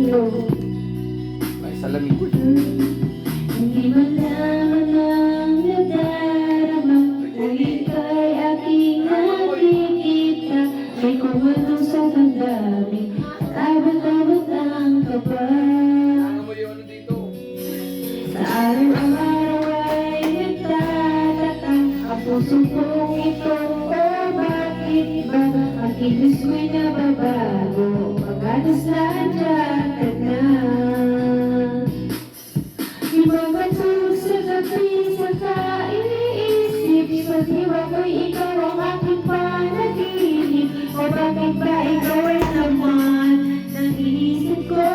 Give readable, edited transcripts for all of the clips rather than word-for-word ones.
iyo. May salamin ko. Hindi man lamang ang nadarama kung ika'y aking nakikita. May kumano sa damdamin at abot-abot ang kaba. Sa araw-araw ay nagtataka ang puso kong ito, o bakit ba ang kilos mo'y nababago? Pagkatas na andyan ka na. Di ba matulog sa gabi sa kaiisip? Sa diwa ko'y ikaw ang aking panaginip. O bakit ba ikaw ay laman ng isip ko?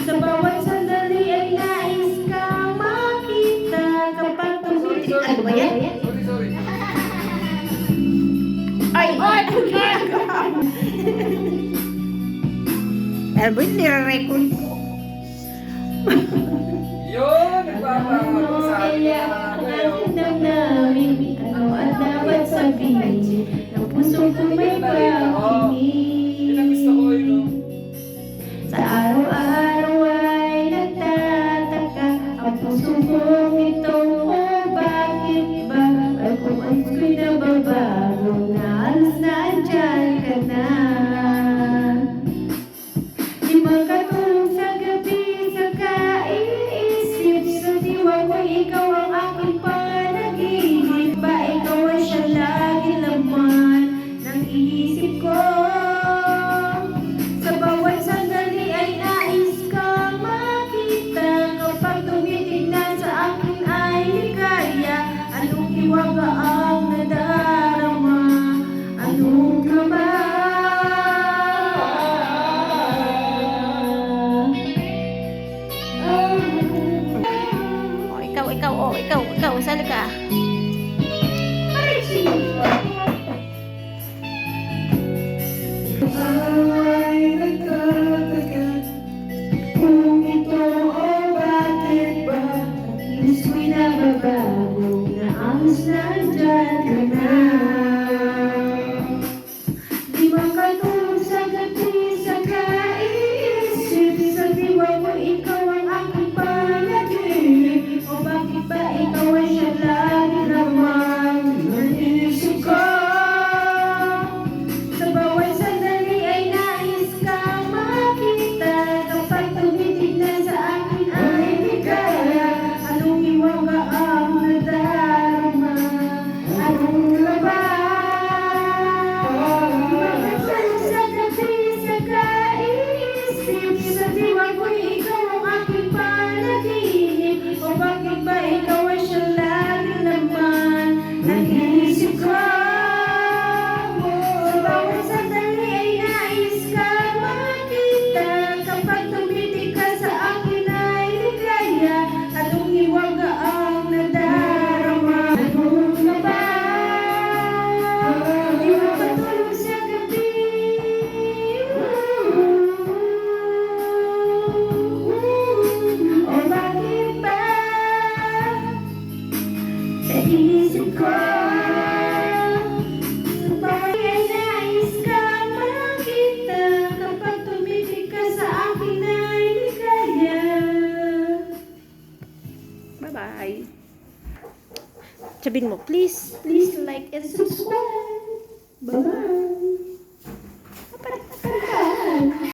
Sa bawat sandali ay nais kang makita. Kapag tumitig... Ano ba yan? Sorry. Ay! Ano ginagawa mo? Ano ba yung nire-record ko? Yun! Nagpapakot sa akin Kaya na ang kayo. aking damdamin, ano ang dapat sabihin? Ang puso ko may Yun ang gusto ko, pakinig. no? Sa araw-araw ay nagtataka ang puso kong ito, o bakit ba? Ay kung ang ko'y nababago, na halos na andyan ka na. Di makatulog sa gabi sa kaiisip. Sa diwa ko'y ikaw ang aking panaginip. Ba ikaw ay siya lagi laman ng isip ko. Sa bawat sandali ay nais kang makita. Kapag tumitignan sa akin ay ligaya. Anong hiwaga ang nadarama? Anong kaba? Ikaw, saan ka? Ay, nagkatagal kung ito o bakit ba ang kilos mo'y nababago, na angos na andyan ka na. Di makatulog sa gabi sa kaiisip. Sa diwa ko ikaw ang aking panaginip. O bakit ba ikaw ay siya lagi naman ng isip ko? Sa bawat sandali ay nais kang makita. Kapag tumitignan sa akin ay ligaya. Anong hiwaga ang nadarama? Anong laban? Makatulog sa gabi sa kaiisip. Sa diwa ko'y ikaw ang aking panaginip. O bakit ba ikaw ay siya lagi naman ng isip ko? Sa bawat sandali ay nais kang makita. Kapag tumitig ka sa akin ay ligaya. Anong hiwaga ang nadarama? Anong laban? Di makatulog sa gabi. O bakit ba sa isip ko? Sa bawat ay nais kang makita. Kapag tumitig ka sa akin ay ligaya. Bye-bye. Sabihin mo, please like and subscribe. Bye-bye.